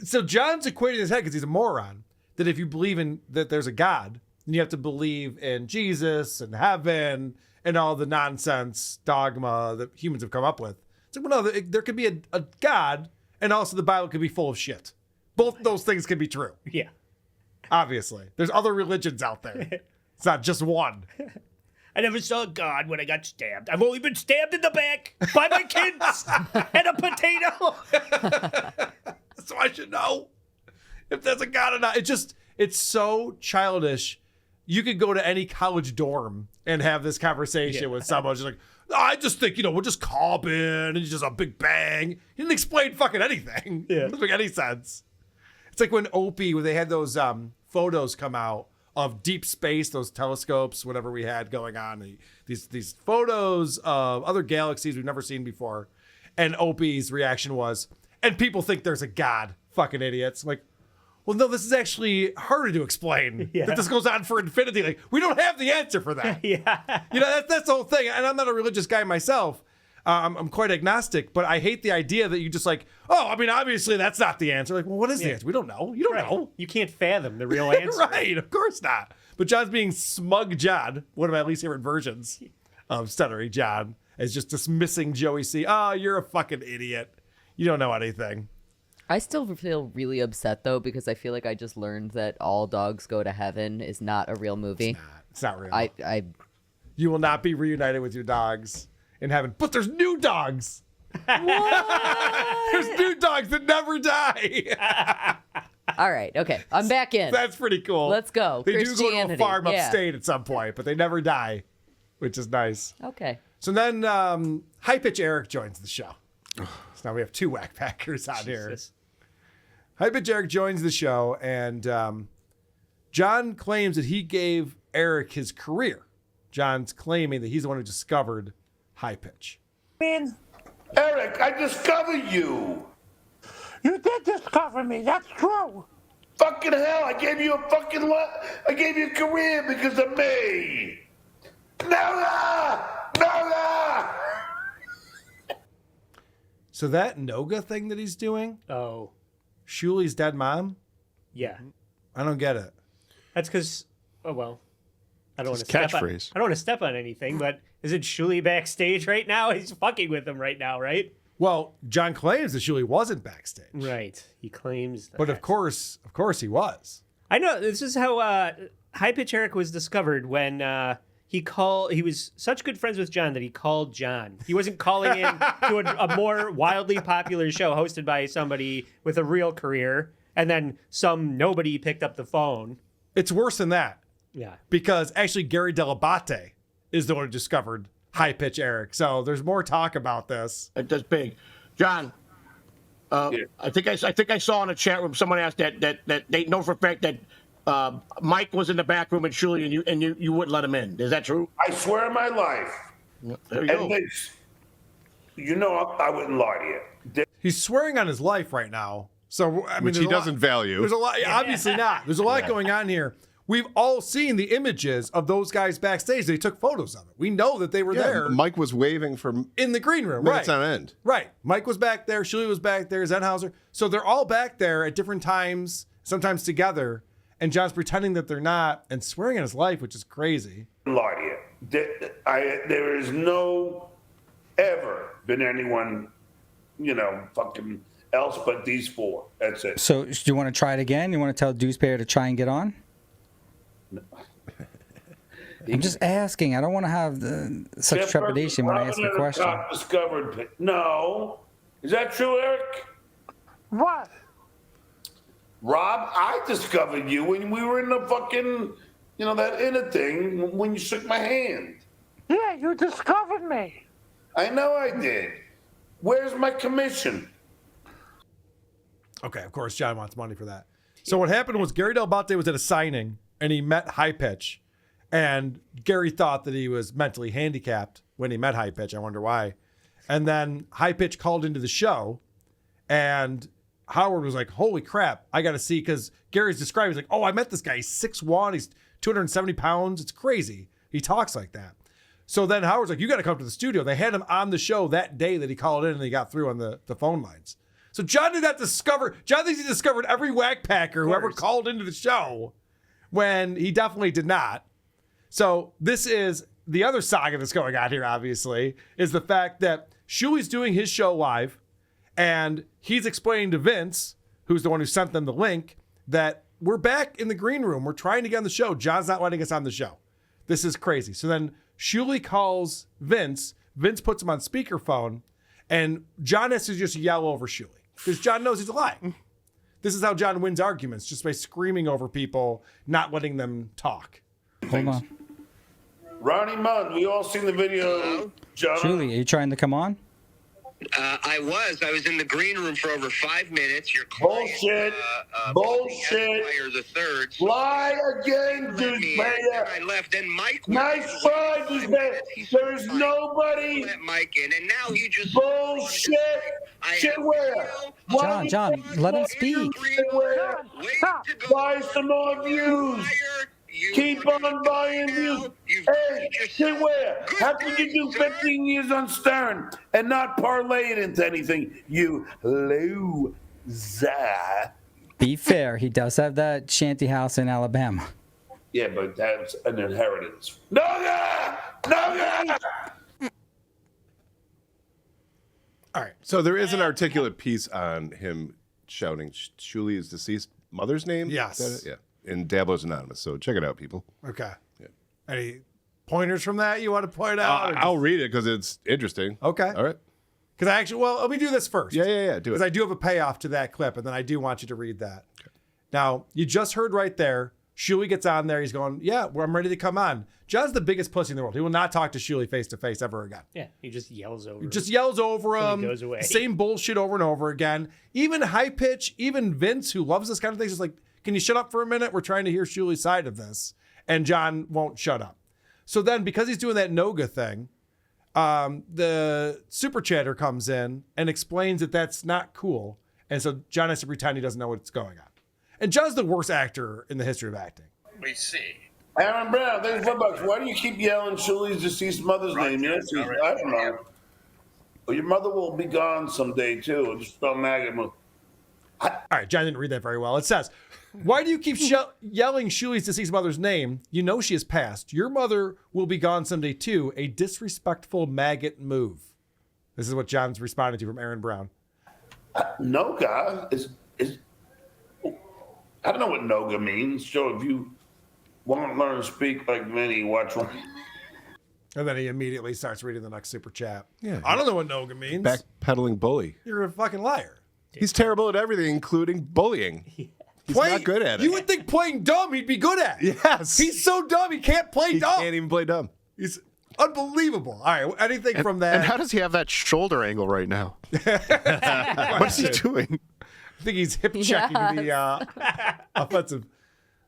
So John's equating in his head because he's a moron that if you believe in that there's a God, then you have to believe in Jesus and heaven and all the nonsense dogma that humans have come up with. It's like, well, no, there could be a God and also the Bible could be full of shit. Both those things can be true. Yeah. Obviously. There's other religions out there. It's not just one. I never saw God when I got stabbed. I've only been stabbed in the back by my kids and a potato. So I should know if there's a God or not. It's so childish. You could go to any college dorm and have this conversation with someone just like, I just think, we're just carbon and it's just a big bang. He didn't explain fucking anything. Yeah. It doesn't make any sense. It's like when Opie, when they had those photos come out of deep space, those telescopes, whatever we had going on, these photos of other galaxies we've never seen before. And Opie's reaction was, and people think there's a God, fucking idiots. I'm like, well, no, this is actually harder to explain. Yeah. That this goes on for infinity. Like, we don't have the answer for that. Yeah. That's the whole thing. And I'm not a religious guy myself. I'm quite agnostic, but I hate the idea that you just like, oh, I mean, obviously that's not the answer. Like, well, what is the answer? We don't know. You don't know. You can't fathom the real answer. Right, of course not. But John's being smug John, one of my least favorite versions of Stuttering John, is just dismissing Joey C. Oh, you're a fucking idiot. You don't know anything. I still feel really upset though because I feel like I just learned that All Dogs Go to Heaven is not a real movie. It's not real. I You will not be reunited with your dogs in heaven. But there's new dogs. What? There's new dogs that never die. All right, okay. I'm back in. That's pretty cool. Let's go. They do go to a Christianity, farm yeah. upstate at some point, but they never die, which is nice. Okay. So then High Pitch Erik joins the show. So now we have two whack packers out here. High Pitch Erik joins the show, and John claims that he gave Erik his career. John's claiming that he's the one who discovered High Pitch. Man, Erik, I discovered you. you did discover me. That's true. Fucking hell, I gave you I gave you a career because of me. Noga! So that Noga thing that he's doing, Oh, Shuli's dead mom, yeah. I don't get it. That's because, oh, well, I don't want His to step on. catchphrase. I don't want to step on anything, but isn't Shuli backstage right now? He's fucking with him right now, right? Well, John claims that Shuli wasn't backstage. Right. He claims that. But of course he was. I know this is how High Pitch Erik was discovered when he was such good friends with John that he called John. He wasn't calling in to a more wildly popular show hosted by somebody with a real career, and then some nobody picked up the phone. It's worse than that. Yeah. Because actually Gary Delabate is the one who discovered High Pitch Erik. So there's more talk about this. That's big. John, I think I saw in the chat room someone asked that they know for a fact that Mike was in the back room and Shuli and you wouldn't let him in. Is that true? I swear on my life. There you go. I wouldn't lie to you. He's swearing on his life right now. So I mean, Which he there's a lot- doesn't value. There's a lot, obviously not. There's a lot going on here. We've all seen the images of those guys backstage. They took photos of it. We know that they were there Mike was waving for in the green room, minutes right? on end. Right. Mike was back there. Shuli was back there. Zenhauser. So they're all back there at different times, sometimes together. And John's pretending that they're not and swearing on his life, which is crazy. Lie to you. There is no ever been anyone fucking else but these 4. That's it. So, do you want to try it again? You want to tell Dewsbury to try and get on? I'm just asking. I don't want to have such trepidation when I ask a question. Discovered. No. Is that true, Eric? What? Rob, I discovered you when we were in the fucking, that inner thing when you shook my hand. Yeah, you discovered me. I know I did. Where's my commission? Okay, of course, John wants money for that. So what happened was Gary Del Botte was at a signing, and he met High Pitch, and Gary thought that he was mentally handicapped when he met High Pitch. I wonder why. And then High Pitch called into the show, and Howard was like, holy crap, I got to see, because Gary's describing, he's like, oh, I met this guy. He's 6'1", he's 270 pounds. It's crazy. He talks like that. So then Howard's like, you got to come to the studio. They had him on the show that day that he called in and he got through on the phone lines. So John did not discover, John thinks he discovered every whack packer who ever called into the show when he definitely did not. So this is the other saga that's going on here, obviously, is the fact that Shuey's doing his show live and he's explaining to Vince, who's the one who sent them the link, that we're back in the green room. We're trying to get on the show. John's not letting us on the show. This is crazy. So then Shuley calls Vince. Vince puts him on speakerphone, and John has to just yell over Shuley because John knows he's lying. This is how John wins arguments, just by screaming over people, not letting them talk. Hold on. Ronnie Munn, we all seen the video. John. Shuley, are you trying to come on? I was in the green room for over 5 minutes. Your bullshit. Bullshit. The third. Lie again, dude. I left. Then Mike. Nice try, dude. There's nobody. Let Mike in, and now he just bullshit. Shit where? John, let him speak. Where? Buy some more views. Keep on buying views. Hey, shit where? How can you do 15 years on Stern and not parlay it into anything? You loser. Be fair. He does have that shanty house in Alabama. Yeah, but that's an inheritance. Noga! Noga! All right. So there is an articulate piece on him shouting Shuley's deceased mother's name? Yes. Is that it? Yeah. In Dabbler's Anonymous. So check it out, people. Okay. Yeah. Any pointers from that you want to point out? I'll read it because it's interesting. Okay. All right. Because let me do this first. Yeah. Do it. Because I do have a payoff to that clip, and then I do want you to read that. Okay. Now, you just heard right there, Shuley gets on there. He's going, yeah, well, I'm ready to come on. John's the biggest pussy in the world. He will not talk to Shuley face to face ever again. Yeah, he just yells over. He just yells over him. Goes away. Same bullshit over and over again. Even High Pitch, even Vince, who loves this kind of thing, is just like, can you shut up for a minute? We're trying to hear Shuley's side of this. And John won't shut up. So then, because he's doing that Noga thing, the super chatter comes in and explains that that's not cool. And so John has to pretend he doesn't know what's going on. And John's the worst actor in the history of acting. We see. Aaron Brown, thanks $4. Why do you keep yelling Shuley's deceased mother's name? I don't know. Well, your mother will be gone someday, too. Just spell maggot. All right, John didn't read that very well. It says, why do you keep yelling Shuley's deceased mother's name? You know she has passed. Your mother will be gone someday, too. A disrespectful maggot move. This is what John's responding to from Aaron Brown. Noga is I don't know what Noga means. So if you want to learn to speak like Vinny, watch one. And then he immediately starts reading the next super chat. Yeah. I don't know what Noga means. Backpedaling bully. You're a fucking liar. He's terrible at everything, including bullying. He's not good at it. You would think playing dumb he'd be good at. Yes. He's so dumb he can't play dumb. He can't even play dumb. He's unbelievable. All right, anything from that? And how does he have that shoulder angle right now? What is he doing? I think he's hip checking the offensive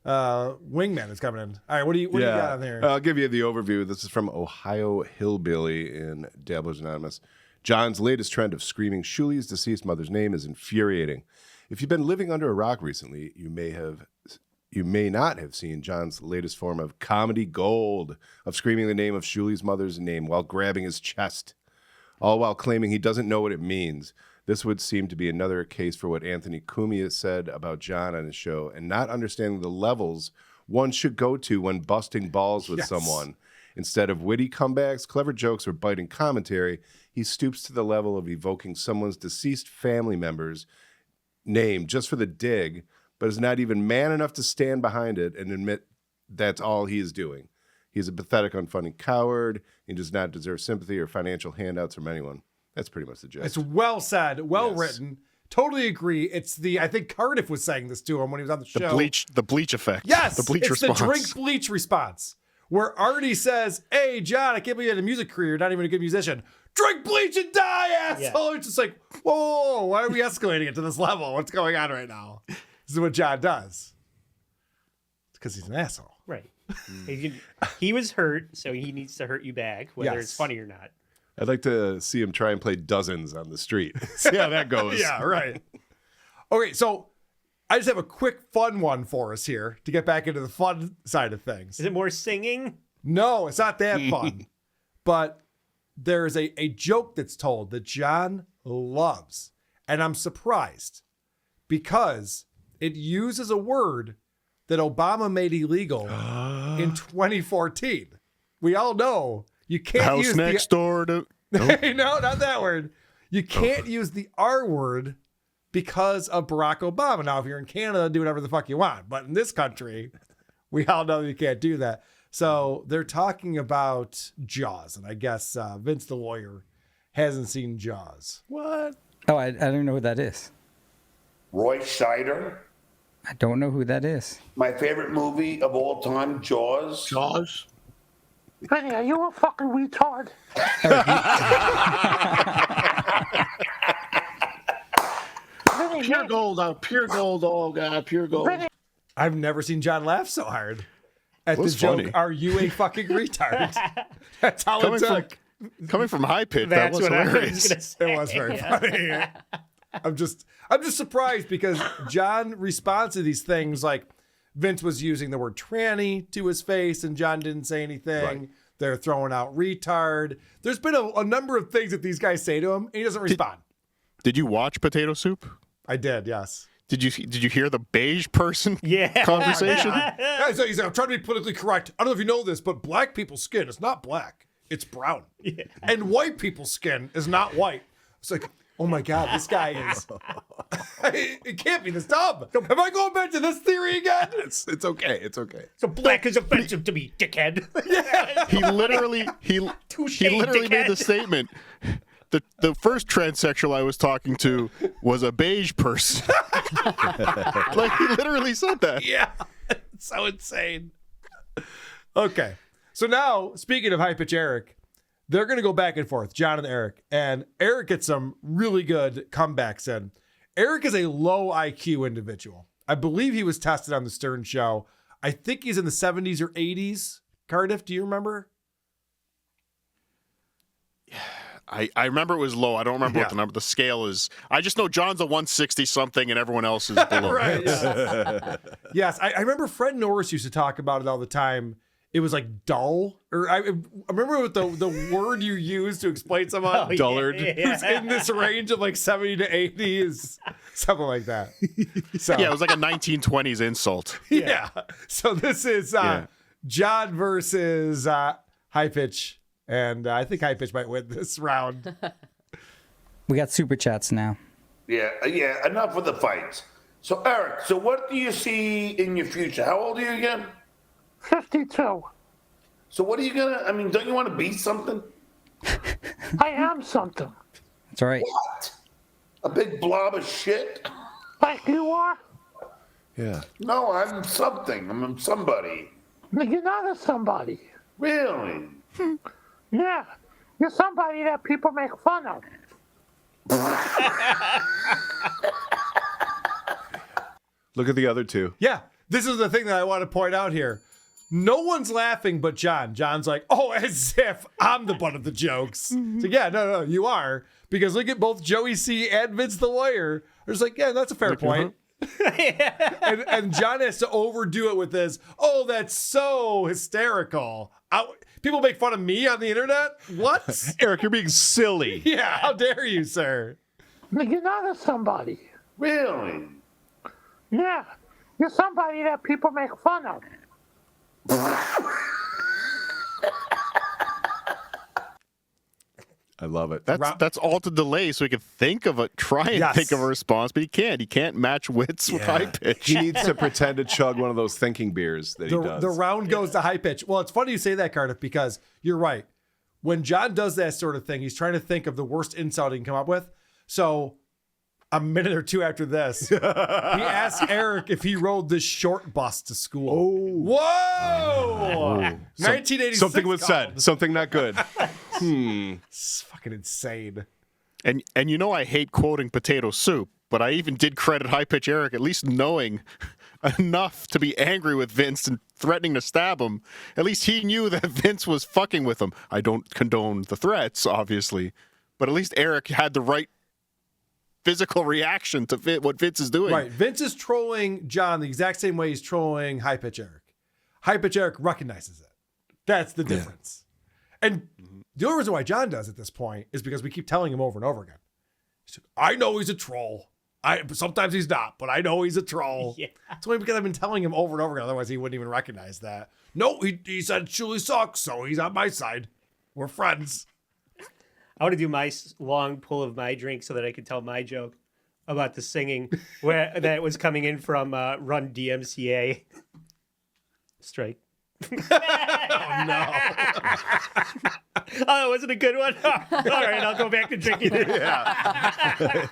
wingman is coming in. All right, what do you got on there? I'll give you the overview. This is from Ohio Hillbilly in Dabblers Anonymous. John's latest trend of screaming Shuley's deceased mother's name is infuriating. If you've been living under a rock recently, you may not have seen John's latest form of comedy gold of screaming the name of Shuley's mother's name while grabbing his chest, all while claiming he doesn't know what it means. This would seem to be another case for what Anthony Cumia said about John on his show and not understanding the levels one should go to when busting balls with someone. Instead of witty comebacks, clever jokes, or biting commentary, he stoops to the level of evoking someone's deceased family member's name just for the dig, but is not even man enough to stand behind it and admit that's all he is doing. He's a pathetic, unfunny coward. He does not deserve sympathy or financial handouts from anyone. That's pretty much the gist. It's well said, well written. Totally agree. It's I think Cardiff was saying this to him when he was on the show. The bleach effect. Yes, the bleach it's response. the drink bleach response, where Artie says, "Hey, John, I can't believe you had a music career. You're not even a good musician. Drink bleach and die, asshole." It's just like, whoa, why are we escalating it to this level? What's going on right now? This is what John does. It's because he's an asshole. Right. He was hurt, so he needs to hurt you back, whether it's funny or not. I'd like to see him try and play dozens on the street. See how that goes. Yeah, right. Okay, so I just have a quick fun one for us here to get back into the fun side of things. Is it more singing? No, it's not that fun. But there is a joke that's told that John loves. And I'm surprised because it uses a word that Obama made illegal in 2014. We all know you can't House use next door to... No, not that word. You can't use the R word because of Barack Obama. Now, if you're in Canada, do whatever the fuck you want. But in this country, we all know you can't do that. So they're talking about Jaws. And I guess Vince the lawyer hasn't seen Jaws. What? Oh, I don't know who that is. Roy Scheider. I don't know who that is. My favorite movie of all time, Jaws. Jaws. Benny, are you a fucking retard? Pure gold, pure gold, oh God, pure gold. I've never seen John laugh so hard at the was joke, funny. "Are you a fucking retard?" That's how it took. Coming from High Pitch, that That's was what I was hilarious. gonna say. It was very funny. I'm just surprised because John responds to these things like Vince was using the word tranny to his face and John didn't say anything. Right. They're throwing out retard. There's been a number of things that these guys say to him and he doesn't respond. Did you watch Potato Soup? I did, yes. Did you hear the beige person Yeah. conversation? Yeah, he's like, I'm trying to be politically correct. I don't know if you know this, but black people's skin is not black. It's brown. Yeah. And white people's skin is not white. It's like, oh my God, this guy is... It can't be this dumb. Am I going back to this theory again? It's okay. It's okay. So black is offensive to me, dickhead. He literally dickhead. made the statement. The first transsexual I was talking to was a beige person. Like he literally said that. Yeah. It's so insane. Okay. So now, speaking of High Pitch Erik, they're going to go back and forth, John and Erik. And Erik gets some really good comebacks in. Erik is a low IQ individual. I believe he was tested on the Stern Show. I think he's in the 70s or 80s. Cardiff, do you remember? I remember it was low. I don't remember what the number. The scale is. I just know John's a 160 something and everyone else is below. Right. Yeah. Yes. I remember Fred Norris used to talk about it all the time. It was like dull, or I remember what the word you used to explain someone dullard. who's in this range of like 70 to 80 is something like that. So Yeah, it was like a 1920s insult. yeah. So this is John versus High Pitch, and I think High Pitch might win this round. We got super chats now. Yeah, enough of the fights. So, Erik, so what do you see in your future? How old are you again? 52. So what are you don't you want to be something? I am something. That's all right. What? A big blob of shit? Like you are? Yeah. No, I'm something. I'm somebody. You're not a somebody. Really? Yeah. You're somebody that people make fun of. Look at the other two. Yeah. This is the thing that I want to point out here. No one's laughing but John. John's like, oh, as if I'm the butt of the jokes. So yeah, no, you are. Because look at both Joey C and Vince the lawyer. They're just like, yeah, that's a fair point. and John has to overdo it with this. Oh, that's so hysterical. People make fun of me on the internet? What? Erik, you're being silly. Yeah, how dare you, sir? You're not a somebody. Really? Yeah. You're somebody that people make fun of. I love it. That's all to delay so he can think of think of a response, but he can't. He can't match wits with high pitch. He needs to pretend to chug one of those thinking beers that he does. The round goes to high pitch. Well, it's funny you say that, Cardiff, because you're right. When John does that sort of thing, he's trying to think of the worst insult he can come up with. So a minute or two after this, he asks Erik if he rode this short bus to school. Whoa! 1986. Something was said. Something not good. It's fucking insane. And I hate quoting potato soup, but I even did credit High Pitch Erik at least knowing enough to be angry with Vince and threatening to stab him. At least he knew that Vince was fucking with him. I don't condone the threats, obviously, but at least Erik had the right physical reaction to what Vince is doing. Right. Vince is trolling John the exact same way he's trolling High Pitch Erik. High Pitch Erik recognizes it. That's the difference. And the only reason why John does at this point is because we keep telling him over and over again. He's like, I know he's a troll. Sometimes he's not, but I know he's a troll. Yeah. It's only because I've been telling him over and over again. Otherwise, he wouldn't even recognize that. No, he said Shuli sucks, so he's on my side. We're friends. I want to do my long pull of my drink so that I can tell my joke about the singing that was coming in from Run DMCA. Strike. Oh, no. Oh, it wasn't a good one? All right, I'll go back to drinking. It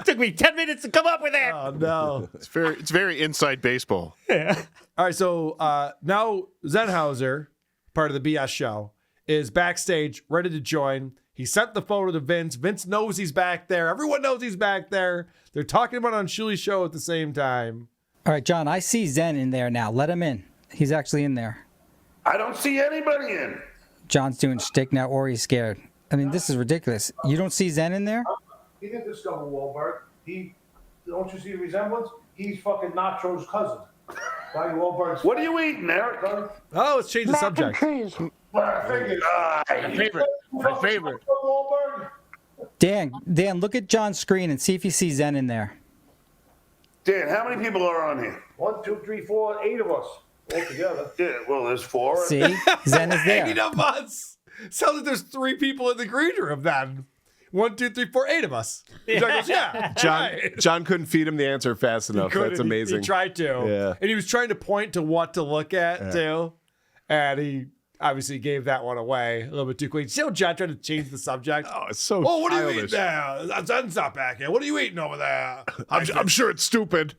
took me 10 minutes to come up with that. Oh, no. It's very inside baseball. Yeah. All right, so now Zenhauser, part of the BS show, is backstage, ready to join. He sent the photo to Vince. Vince knows he's back there. Everyone knows he's back there. They're talking about it on Shuli's show at the same time. All right, John, I see Zen in there now. Let him in. He's actually in there. I don't see anybody in. John's doing shtick now, or he's scared. I mean, this is ridiculous. You don't see Zen in there? He didn't discover Wahlberg. Don't you see the resemblance? He's fucking Nacho's cousin. Why Wahlberg's? What are you eating, Erik? Oh, let's change the subject. My favorite. Dan, look at John's screen and see if you see Zen in there. Dan, how many people are on here? 1, 2, 3, 4, 8 of us all together. Yeah, well, there's 4. See? Zen is there. 8 of us. Sounds like there's 3 people in the green room then. 1, 2, 3, 4, 8 of us. John goes, yeah. John couldn't feed him the answer fast enough. That's amazing. He tried to. Yeah. And he was trying to point to what to look at, too. And he obviously gave that one away a little bit too quick. You see how John tried to change the subject? Oh, it's so what are you childish. eating there? Zen's not back here. What are you eating over there? I'm sure it's stupid.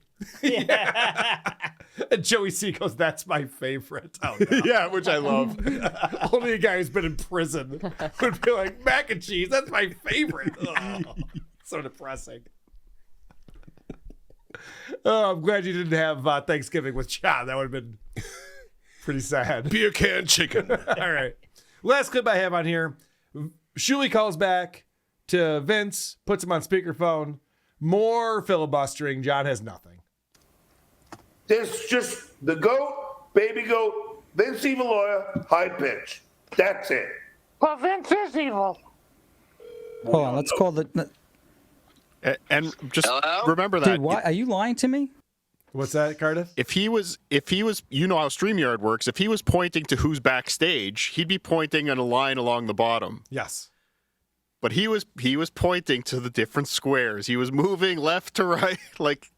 And Joey C goes, that's my favorite. Oh, no. Yeah, which I love. Only a guy who's been in prison would be like, mac and cheese, that's my favorite. Oh, so depressing. Oh, I'm glad you didn't have Thanksgiving with John. That would have been pretty sad. Beer can chicken. All right. Last clip I have on here. Shuli calls back to Vince, puts him on speakerphone. More filibustering. John has nothing. There's just the goat, baby goat, Vince Evil Lawyer, High Pitch. That's it. Well, Vince is evil. Hold on, let's call the... And just remember that. Dude, why, are you lying to me? What's that, Cardiff? If he was, you know how StreamYard works. If he was pointing to who's backstage, he'd be pointing in a line along the bottom. Yes. But he was pointing to the different squares. He was moving left to right. Like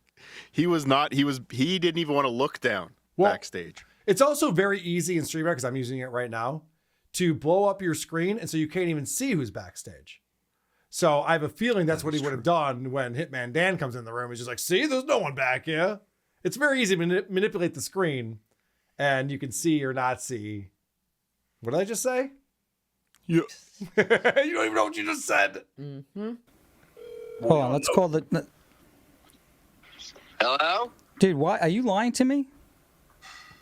he didn't even want to look down backstage. It's also very easy in StreamYard, because I'm using it right now, to blow up your screen, and so you can't even see who's backstage. So I have a feeling that's what he would have done when Hitman Dan comes in the room. He's just like, see, there's no one back here. It's very easy to manipulate the screen, and you can see or not see. What did I just say? Yeah. You don't even know what you just said. Mm-hmm. Hold on, let's call the... Hello? Dude, why are you lying to me?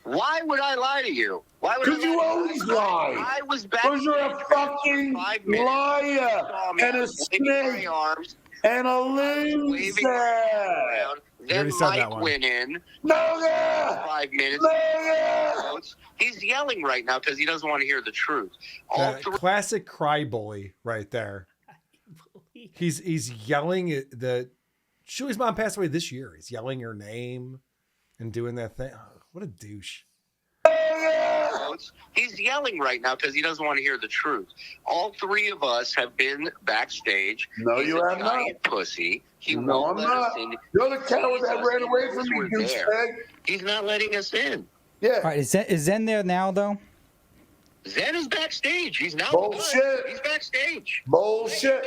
Why would I lie to you? Why would Because you always lie. I was back. Because you're a fucking liar and a snake and a loser. Then Mike went in. No, 5 minutes. No, He's yelling right now because he doesn't want to hear the truth. Classic cry bully right there. He's yelling at the... Shuli's mom passed away this year. He's yelling her name and doing that thing. Oh, what a douche. wants. He's yelling right now because he doesn't want to hear the truth. All three of us have been backstage. No, He's you a have not. giant pussy. He No, won't I'm let not. us in. You're the coward that ran away from We're me, there. douchebag. He's not letting us in. Yeah. All right, is Zen there now though? Zen is backstage. He's now Bullshit. He's backstage. Bullshit.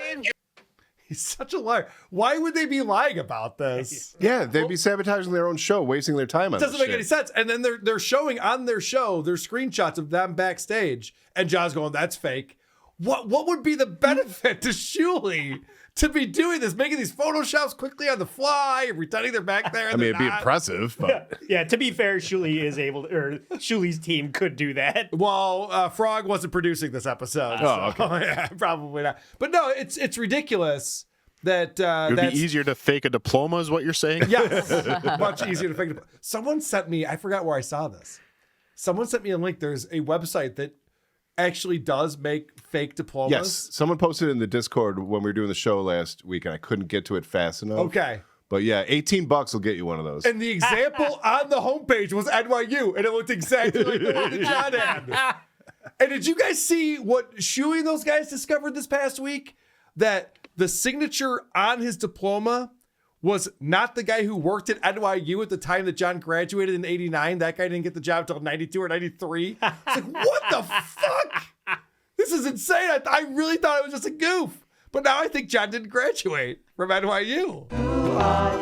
He's such a liar. Why would they be lying about this? Yeah, they'd be sabotaging their own show, wasting their time on It doesn't this make any shit. sense. And then they're showing on their show, their screenshots of them backstage, and John's going, "That's fake." What would be the benefit to Shuli to be doing this, making these photoshops quickly on the fly, pretending they're back there? I mean, it'd be impressive, but Yeah, to be fair, Shuli is able, or Shuli's team could do that. Well, Frog wasn't producing this episc. Oh, so, yeah, probably not. But no, it's ridiculous that It would be easier to fake a diploma, is what you're saying? Yes, much easier to fake. Someone sent me, I forgot where I saw this. Someone sent me a link. There's a website that actually does make fake diplomas. yes, someone posted it in the Discord when we were doing the show last week, and I couldn't get to it fast enough. Okay. But yeah, $18 will get you one of those. And the example on the homepage was NYU, and it looked exactly like the one that John had. And did you guys see what Shuey and those guys discovered this past week? That the signature on his diploma was not the guy who worked at NYU at the time that John graduated in 89. That guy didn't get the job until 92 or 93. It's like, what the fuck? This is insane. I really thought it was just a goof. But now I think John didn't graduate from NYU. Who are